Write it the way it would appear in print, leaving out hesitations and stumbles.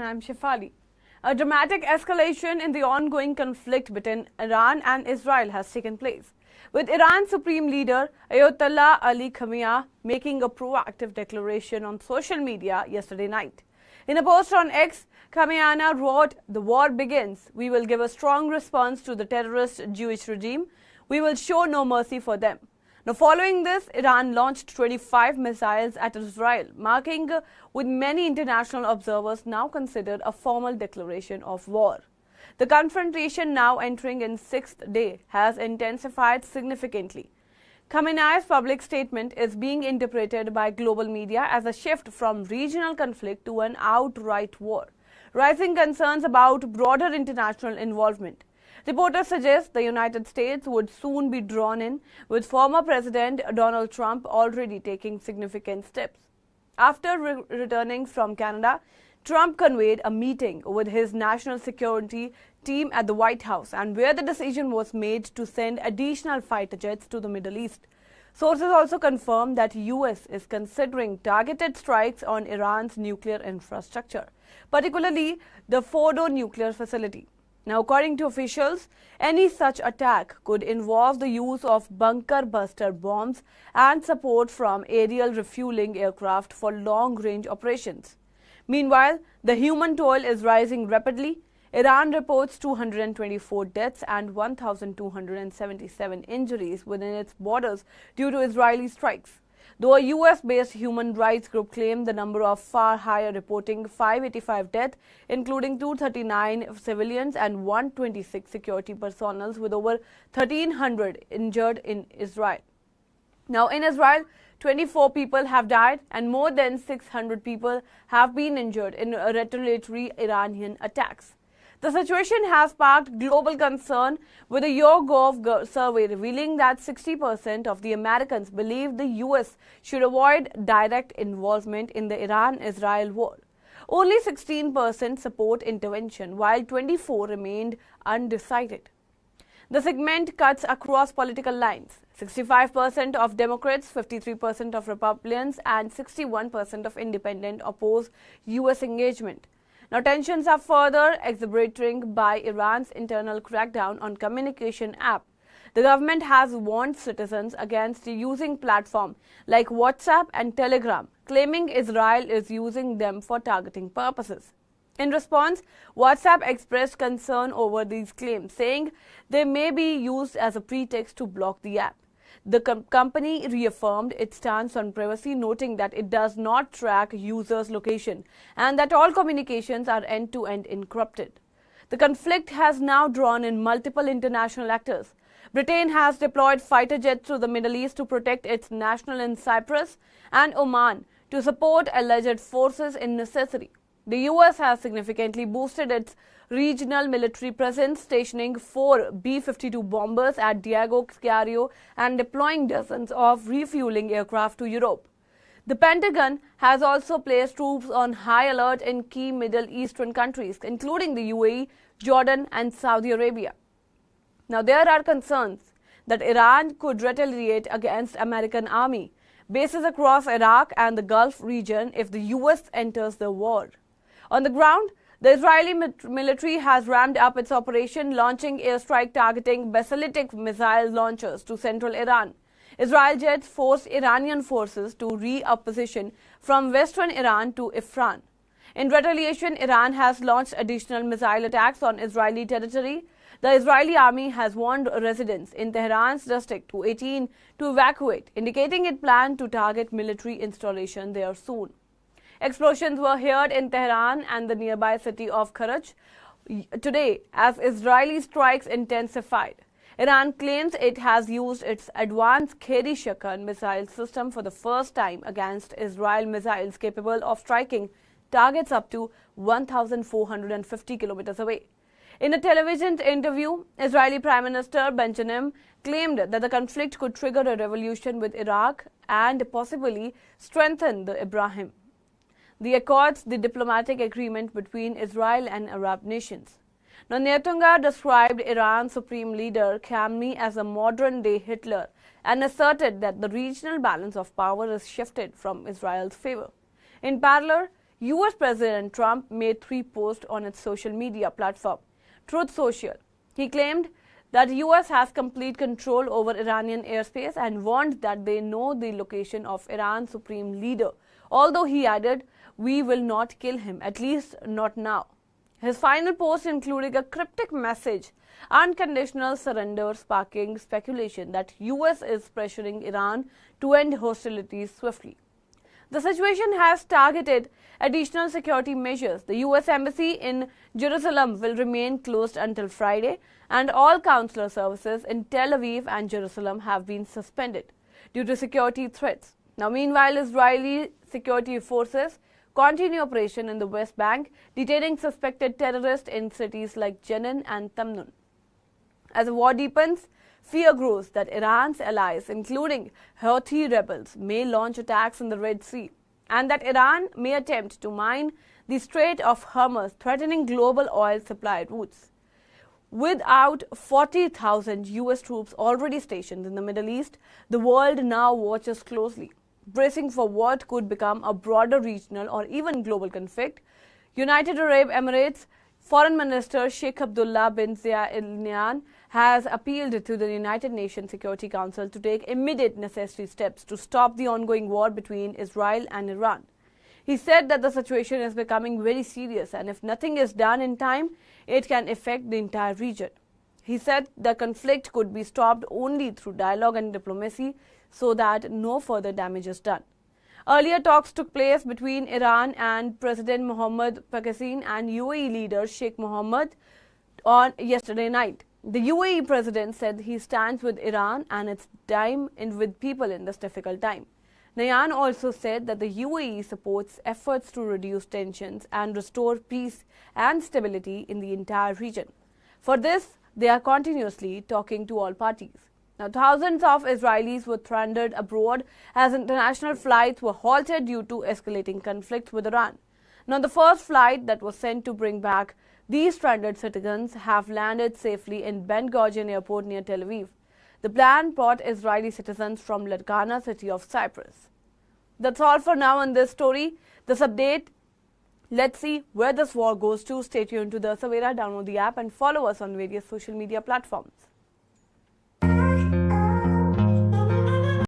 I'm Shefali. A dramatic escalation in the ongoing conflict between Iran and Israel has taken place, with Iran's supreme leader Ayatollah Ali Khamenei making a proactive declaration on social media yesterday night. In a post on X, Khamenei wrote, "The war begins. We will give a strong response to the terrorist Jewish regime. We will show no mercy for them." Now, following this, Iran launched 25 missiles at Israel, marking what many international observers now consider a formal declaration of war. The confrontation, now entering its sixth day, has intensified significantly. Khamenei's public statement is being interpreted by global media as a shift from regional conflict to an outright war, raising concerns about broader international involvement. Reporters suggest the United States would soon be drawn in, with former President Donald Trump already taking significant steps. After returning from Canada, Trump convened a meeting with his national security team at the White House, and where the decision was made to send additional fighter jets to the Middle East. Sources also confirmed that US is considering targeted strikes on Iran's nuclear infrastructure, particularly the Fordo nuclear facility. Now, according to officials, any such attack could involve the use of bunker-buster bombs and support from aerial refueling aircraft for long-range operations. Meanwhile, the human toll is rising rapidly. Iran reports 224 deaths and 1,277 injuries within its borders due to Israeli strikes, though a US-based human rights group claimed the number of far higher, reporting 585 deaths, including 239 civilians and 126 security personnel, with over 1,300 injured in Israel. Now, in Israel, 24 people have died and more than 600 people have been injured in retaliatory Iranian attacks. The situation has sparked global concern, with a YouGov survey revealing that 60% of the Americans believe the US should avoid direct involvement in the Iran-Israel war. Only 16% support intervention, while 24% remained undecided. The segment cuts across political lines. 65% of Democrats, 53% of Republicans, and 61% of independents oppose US engagement. Now, tensions are further exacerbated by Iran's internal crackdown on communication apps. The government has warned citizens against using platforms like WhatsApp and Telegram, claiming Israel is using them for targeting purposes. In response, WhatsApp expressed concern over these claims, saying they may be used as a pretext to block the app. The company reaffirmed its stance on privacy, noting that it does not track users' location and that all communications are end-to-end encrypted. The conflict has now drawn in multiple international actors. Britain has deployed fighter jets to the Middle East to protect its nationals in Cyprus, and Oman to support alleged forces in necessity. The US has significantly boosted its regional military presence, stationing 4 B-52 bombers at Diego Scario and deploying dozens of refueling aircraft to Europe. The Pentagon has also placed troops on high alert in key Middle Eastern countries, including the UAE, Jordan, and Saudi Arabia. Now, there are concerns that Iran could retaliate against American army bases across Iraq and the Gulf region if the US enters the war. On the ground, the Israeli military has ramped up its operation, launching airstrike targeting ballistic missile launchers to central Iran. Israel jets forced Iranian forces to re-position from western Iran to Ifran. In retaliation, Iran has launched additional missile attacks on Israeli territory. The Israeli army has warned residents in Tehran's District 218 to evacuate, indicating it planned to target military installations there soon. Explosions were heard in Tehran and the nearby city of Karaj today as Israeli strikes intensified. Iran claims it has used its advanced Kheri-Shakan missile system for the first time against Israel missiles capable of striking targets up to 1,450 kilometers away. In a television interview, Israeli Prime Minister Benjamin claimed that the conflict could trigger a revolution with Iraq and possibly strengthen the Ibrahim. The Accords, the diplomatic agreement between Israel and Arab nations. Now, Netanyahu described Iran's supreme leader Khamenei as a modern-day Hitler and asserted that the regional balance of power is shifted from Israel's favor. In parallel, US President Trump made 3 posts on its social media platform, Truth Social. He claimed that US has complete control over Iranian airspace and warned that they know the location of Iran's supreme leader, although he added, "We will not kill him, at least not now." His final post included a cryptic message, "Unconditional surrender," sparking speculation that US is pressuring Iran to end hostilities swiftly. The situation has targeted additional security measures. The US Embassy in Jerusalem will remain closed until Friday, and all consular services in Tel Aviv and Jerusalem have been suspended due to security threats. Now, meanwhile, Israeli security forces continue operation in the West Bank, detaining suspected terrorists in cities like Jenin and Tamnun. As the war deepens, fear grows that Iran's allies, including Houthi rebels, may launch attacks in the Red Sea, and that Iran may attempt to mine the Strait of Hormuz, threatening global oil supply routes. With 40,000 US troops already stationed in the Middle East, the world now watches closely, bracing for what could become a broader regional or even global conflict. United Arab Emirates Foreign Minister Sheikh Abdullah bin Zayed Al Nahyan has appealed to the United Nations Security Council to take immediate necessary steps to stop the ongoing war between Israel and Iran. He said that the situation is becoming very serious, and if nothing is done in time, it can affect the entire region. He said the conflict could be stopped only through dialogue and diplomacy so that no further damage is done. Earlier talks took place between Iran and President Mohammed Pakistan and UAE leader Sheikh Mohammed on yesterday night. The UAE president said he stands with Iran and its time and with people in this difficult time. Nahyan also said that the UAE supports efforts to reduce tensions and restore peace and stability in the entire region. For this, they are continuously talking to all parties. Now, thousands of Israelis were stranded abroad as international flights were halted due to escalating conflicts with Iran. Now, the first flight that was sent to bring back these stranded citizens have landed safely in Ben Gurion Airport near Tel Aviv. The plan brought Israeli citizens from Larkana city of Cyprus. That's all for now on this story. This update, let's see where this war goes to. Stay tuned to the Savera, download the app and follow us on various social media platforms.